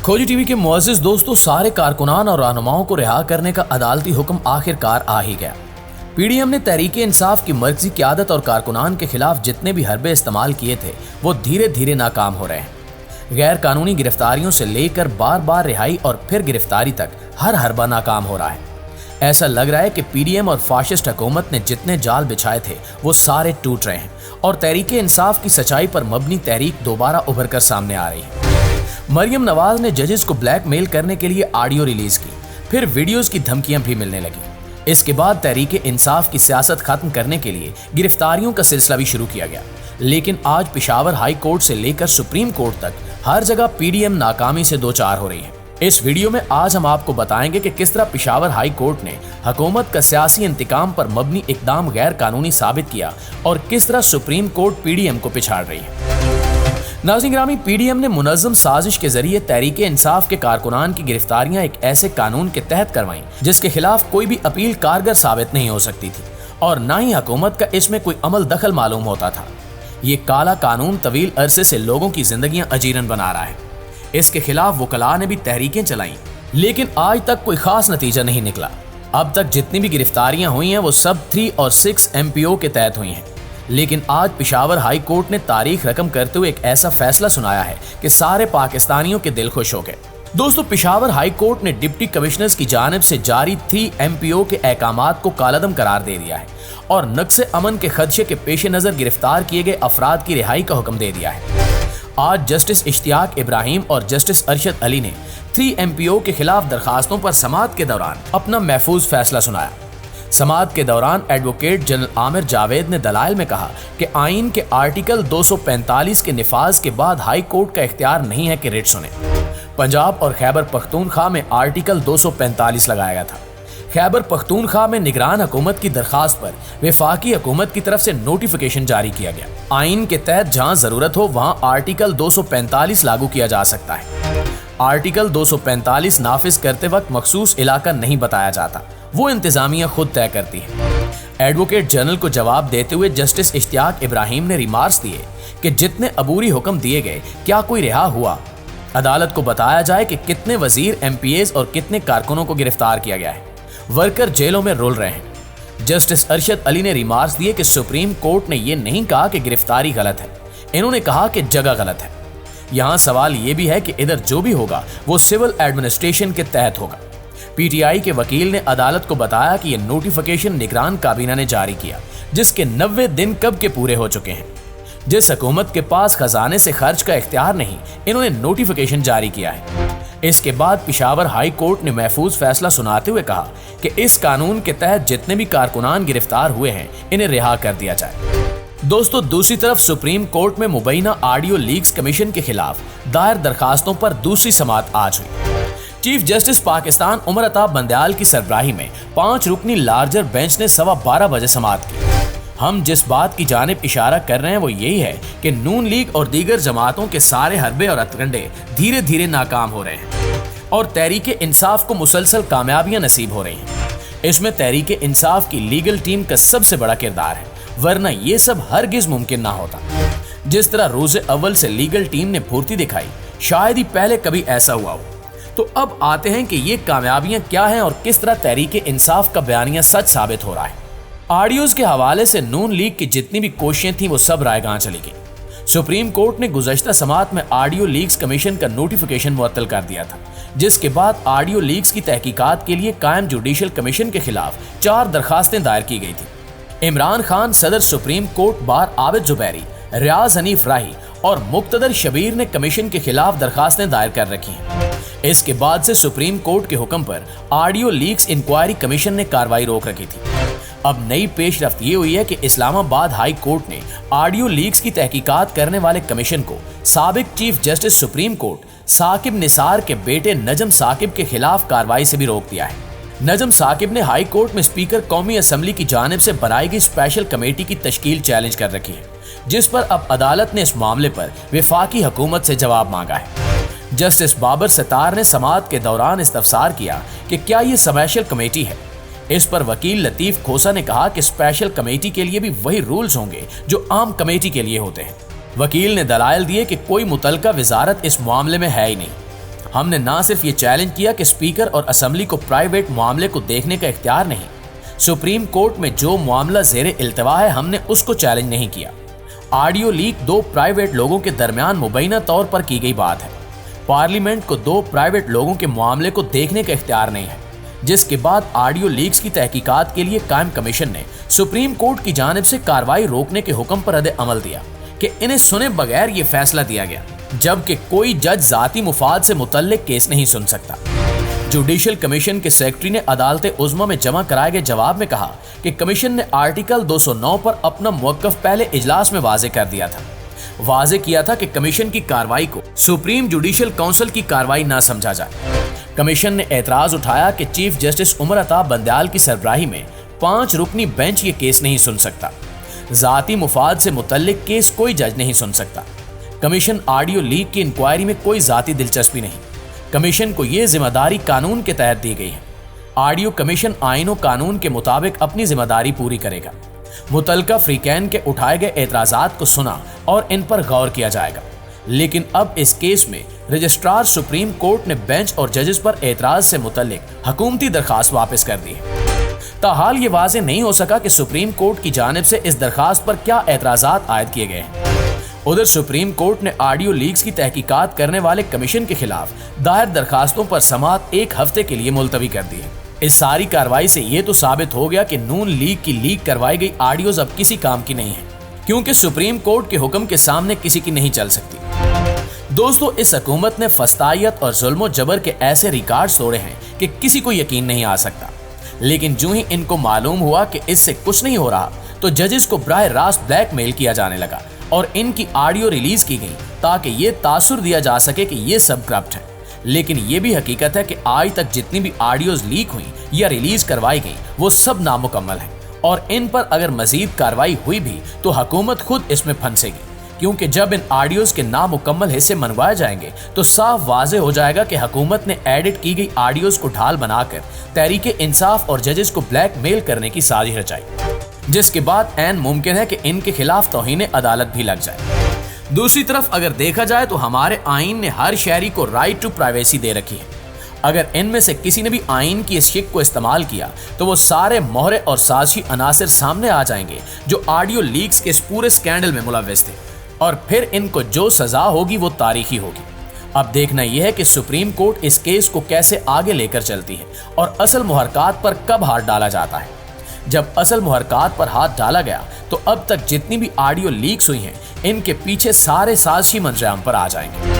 खोजी टीवी के मुअज़्ज़िज़ दोस्तों, सारे कारकुनान और रहनुमाओं को रिहा करने का अदालती हुक्म आखिरकार आ ही गया। पीडीएम ने तहरीके इंसाफ की मर्कजी क़यादत और कारकुनान के खिलाफ जितने भी हरबे इस्तेमाल किए थे वो धीरे धीरे नाकाम हो रहे हैं। गैर कानूनी गिरफ्तारियों से लेकर बार बार रिहाई और फिर गिरफ्तारी तक हर हरबा नाकाम हो रहा है। ऐसा लग रहा है कि पीडीएम और फाशिस्ट हुकूमत ने जितने जाल बिछाए थे वो सारे टूट रहे हैं और तहरीके इंसाफ की सच्चाई पर मबनी तहरीक दोबारा उभर कर सामने आ रही है। मरियम नवाज ने जजेस को ब्लैकमेल करने के लिए ऑडियो रिलीज की, फिर वीडियोस की धमकियां भी मिलने लगी। इसके बाद तहरीके इंसाफ की सियासत खत्म करने के लिए गिरफ्तारियों का सिलसिला भी शुरू किया गया। लेकिन आज पेशावर हाई कोर्ट से लेकर सुप्रीम कोर्ट तक हर जगह पीडीएम नाकामी से दो चार हो रही है। इस वीडियो में आज हम आपको बताएंगे कि किस तरह पेशावर हाई कोर्ट ने हुकूमत का सियासी इंतकाम पर मबनी इकदाम गैर कानूनी साबित किया और किस तरह सुप्रीम कोर्ट पीडीएम को पिछाड़ रही है। नाज़रीन ग्रामी, पीडीएम ने मुनज़्ज़म साजिश के जरिए तहरीके इंसाफ के कारकुनान की गिरफ्तारियां एक ऐसे कानून के तहत करवाईं जिसके खिलाफ कोई भी अपील कारगर साबित नहीं हो सकती थी और न ही हुकूमत का इसमें कोई अमल दखल मालूम होता था। ये काला कानून तवील अरसे से लोगों की जिंदगियां अजीरन बना रहा है। इसके खिलाफ वकला ने भी तहरीकें चलाई, लेकिन आज तक कोई खास नतीजा नहीं निकला। अब तक जितनी भी गिरफ्तारियां हुई हैं वो सब 3 और 6 MPO के तहत हुई हैं। लेकिन आज पेशावर हाई कोर्ट ने तारीख रकम करते हुए एक ऐसा फैसला सुनाया है कि सारे पाकिस्तानियों के दिल खुश हो गए। दोस्तों, पेशावर हाई कोर्ट ने डिप्टी कमिश्नर्स की जानिब से जारी 3 MPO के अहकामात को कालअदम करार दे दिया है और नक्शे अमन के खदशे के पेश नजर गिरफ्तार किए गए अफराद की रिहाई का हुक्म दे दिया है। आज जस्टिस इश्तियाक इब्राहिम और जस्टिस अरशद अली ने 3 MPO के खिलाफ दरखास्तों पर समाअत के दौरान अपना महफूज फैसला सुनाया। समाअत के दौरान एडवोकेट जनरल आमिर जावेद ने दलाइल में कहा कि आइन के आर्टिकल 245 के निफाज के बाद हाई कोर्ट का इख्तियार नहीं है कि रिट सुने। पंजाब और खैबर पख्तूनख्वा में आर्टिकल 245 लगाया गया था। खैबर पख्तूनख्वा में निगरान हुकूमत की दरखास्त पर वफाकी हुकूमत की तरफ से नोटिफिकेशन जारी किया गया। आइन के तहत जहां जरूरत हो वहां आर्टिकल 245 लागू किया जा सकता है। आर्टिकल 245 नाफिज करते वक्त मखसूस इलाका नहीं बताया जाता, वो इंतजामिया खुद तय करती है। एडवोकेट जनरल को जवाब देते हुए जस्टिस इश्तियाक इब्राहिम ने रिमार्क्स दिए कि जितने अबूरी हुक्म दिए गए क्या कोई रिहा हुआ। अदालत को बताया जाए कि कितने वजीर MPAs और कितने कारकुनों को गिरफ्तार किया गया है। वर्कर जेलों में रुल रहे हैं। जस्टिस अरशद अली ने रिमार्क्स दिए कि सुप्रीम कोर्ट ने यह नहीं कहा कि गिरफ्तारी गलत है, इन्होंने कहा कि जगह गलत है। यहाँ सवाल ये भी है कि इधर जो भी होगा वो सिविल एडमिनिस्ट्रेशन के तहत होगा। PTI के वकील ने अदालत को बताया कि यह नोटिफिकेशन निगरान काबीना ने जारी किया, जिसके 90 दिन कब के पूरे हो चुके हैं। जिस हुकूमत के पास खजाने से खर्च का इख्तियार नहीं, इन्होंने नोटिफिकेशन जारी किया है। इसके बाद पेशावर हाई कोर्ट ने महफूज फैसला सुनाते हुए कहा कि इस कानून के तहत जितने भी कारकुनान गिरफ्तार हुए हैं इन्हें रिहा कर दिया जाए। दोस्तों, दूसरी तरफ सुप्रीम कोर्ट में मुबैना ऑडियो लीक्स कमीशन के खिलाफ दायर दरखास्तों पर दूसरी समाअत आज हुई। चीफ जस्टिस पाकिस्तान उमर अता बंदयाल की सरबराही में 5 रुकनी लार्जर बेंच ने 12:15 बजे समाअत की। हम जिस बात की जानिब इशारा कर रहे हैं वो यही है कि नून लीग और दीगर जमातों के सारे हरबे और हथकंडे धीरे धीरे नाकाम हो रहे हैं और तहरीके इंसाफ को मुसलसल कामयाबियां नसीब हो रही हैं। इसमें तहरीके इंसाफ की लीगल टीम का सबसे बड़ा किरदार है, वरना ये सब हरगिज मुमकिन ना होता। जिस तरह रोजे अव्वल से लीगल टीम ने फुर्ती दिखाई, शायद ही पहले कभी ऐसा हुआ हो। तो अब आते हैं कि ये कामयाबियां क्या हैं और किस तरह तहरीके इंसाफ का बयानिया सच साबित हो रहा है। ऑडियोज के हवाले से नून लीग की जितनी भी कोशिशें थी वो सब रायगां चली गई। सुप्रीम कोर्ट ने गुज़श्ता समाअत में ऑडियो लीक्स कमीशन का नोटिफिकेशन मुअत्तल कर दिया था, जिसके बाद ऑडियो लीक्स की तहकीकात के लिए कायम जुडिशल कमीशन के खिलाफ 4 दरखास्तें दायर की गई थी। इमरान खान सदर supreme court bar Abid Zubairi, रियाज हनीफ राही और मुक्तदर शबीर ने कमीशन के खिलाफ दरखास्तें दायर कर रखी हैं। इसके बाद से सुप्रीम कोर्ट के हुक्म पर ऑडियो लीक्स इंक्वायरी कमीशन ने कार्रवाई रोक रखी थी। अब नई पेशरफ्त ये हुई है कि इस्लामाबाद हाई कोर्ट ने ऑडियो लीक्स की तहकीकात करने वाले कमीशन को साबिक chief justice supreme court Saqib Nisar के बेटे नजम साकिब के खिलाफ कार्रवाई से भी रोक दिया है। नजम साकिब ने हाई कोर्ट में स्पीकर कौमी असम्बली की जानिब से बनाई गई स्पेशल कमेटी की तश्कील चैलेंज कर रखी है, जिस पर अब अदालत ने इस मामले पर वफाकी हुकूमत से जवाब मांगा है। जस्टिस बाबर सतार ने समाअत के दौरान इस्तफसार किया कि क्या ये स्पेशल कमेटी है। इस पर वकील लतीफ खोसा ने कहा कि स्पेशल कमेटी के लिए भी वही रूल्स होंगे जो आम कमेटी के लिए होते हैं। वकील ने दलाइल दिए कि कोई मुतलका वजारत इस मामले में है ही नहीं। ہم نے نہ صرف یہ چیلنج کیا کہ اسپیکر اور اسمبلی کو پرائیویٹ معاملے کو دیکھنے کا اختیار نہیں، سپریم کورٹ میں جو معاملہ زیر التوا ہے ہم نے اس کو چیلنج نہیں کیا۔ آڈیو لیک دو پرائیویٹ لوگوں کے درمیان مبینہ طور پر کی گئی بات ہے۔ پارلیمنٹ کو دو پرائیویٹ لوگوں کے معاملے کو دیکھنے کا اختیار نہیں ہے، جس کے بعد آڈیو لیکس کی تحقیقات کے لیے قائم کمیشن نے سپریم کورٹ کی جانب سے کارروائی روکنے کے حکم پر رد عمل دیا کہ انہیں سنے بغیر یہ فیصلہ دیا گیا، جبکہ کوئی جج ذاتی مفاد سے متعلق کیس نہیں سن سکتا۔ جوڈیشل کمیشن کے سیکرٹری نے عدالت عظمیٰ میں جمع کرائے گئے جواب میں کہا کہ کمیشن نے آرٹیکل 209 پر اپنا موقف پہلے اجلاس میں واضح کر دیا تھا۔ واضح کیا تھا کہ کمیشن کی کارروائی کو سپریم جوڈیشل کونسل کی کارروائی نہ سمجھا جائے۔ کمیشن نے اعتراض اٹھایا کہ چیف جسٹس عمر عطا بندیال کی سربراہی میں 5 رکنی بینچ یہ کیس نہیں سن سکتا۔ ذاتی مفاد سے متعلق کیس کوئی جج نہیں سن سکتا۔ کمیشن آڈیو لیک کی انکوائری میں کوئی ذاتی دلچسپی نہیں۔ کمیشن کو یہ ذمہ داری قانون کے تحت دی گئی ہے۔ آڈیو کمیشن آئین و قانون کے مطابق اپنی ذمہ داری پوری کرے گا۔ متعلقہ فریقین کے اٹھائے گئے اعتراضات کو سنا اور ان پر غور کیا جائے گا، لیکن اب اس کیس میں رجسٹرار سپریم کورٹ نے بینچ اور ججز پر اعتراض سے متعلق حکومتی درخواست واپس کر دی ہے۔ تاحال یہ واضح نہیں ہو سکا کہ سپریم کورٹ کی جانب سے اس درخواست پر کیا اعتراضات عائد کیے گئے ہیں۔ ادھر سپریم کورٹ نے آڈیو لیکس کی تحقیقات کرنے والے کمیشن کے خلاف دائر درخواستوں پر سماعت 1 ہفتے کے لیے ملتوی کر دی ہے۔ اس ساری کارروائی سے یہ تو ثابت ہو گیا کہ نون لیگ کی لیک کروائی گئی آڈیوز اب کسی کام کی نہیں ہے، کیونکہ سپریم کورٹ کے حکم کے سامنے کسی کی نہیں چل سکتی۔ دوستو، اس حکومت نے فسطائیت اور ظلم و جبر کے ایسے ریکارڈ توڑے ہیں کہ کسی کو یقین نہیں آ سکتا، لیکن جو ہی ان کو معلوم ہوا کہ اس سے کچھ نہیں ہو رہا تو ججز کو براہ راست بلیک میل کیا جانے لگا اور ان کی آڈیو ریلیز کی گئی تاکہ یہ تاثر دیا جا سکے کہ یہ سب کرپٹ ہے۔ لیکن یہ بھی حقیقت ہے کہ آج تک جتنی بھی آڈیوز لیک ہوئی یا ریلیز کروائی گئی وہ سب نامکمل ہیں، اور ان پر اگر مزید کارروائی ہوئی بھی تو حکومت خود اس میں پھنسے گی، کیونکہ جب ان آڈیوز کے نامکمل حصے منگوائے جائیں گے تو صاف واضح ہو جائے گا کہ حکومت نے ایڈٹ کی گئی آڈیوز کو ڈھال بنا کر تحریک انصاف اور ججز کو بلیک میل کرنے کی سازش رچائی، جس کے بعد عین ممکن ہے کہ ان کے خلاف توہین عدالت بھی لگ جائے۔ دوسری طرف اگر دیکھا جائے تو ہمارے آئین نے ہر شہری کو رائٹ ٹو پرائیویسی دے رکھی ہے۔ اگر ان میں سے کسی نے بھی آئین کی اس شک کو استعمال کیا تو وہ سارے مہرے اور سازشی عناصر سامنے آ جائیں گے جو آڈیو لیکس کے اس پورے سکینڈل میں ملوث تھے، اور پھر ان کو جو سزا ہوگی وہ تاریخی ہوگی۔ اب دیکھنا یہ ہے کہ سپریم کورٹ اس کیس کو کیسے آگے لے کر چلتی ہے اور اصل محرکات پر کب ہاتھ ڈالا جاتا ہے۔ جب اصل محرکات پر ہاتھ ڈالا گیا تو اب تک جتنی بھی آڈیو لیکس ہوئی ہیں ان کے پیچھے سارے سازشی منظر عام پر آ جائیں گے۔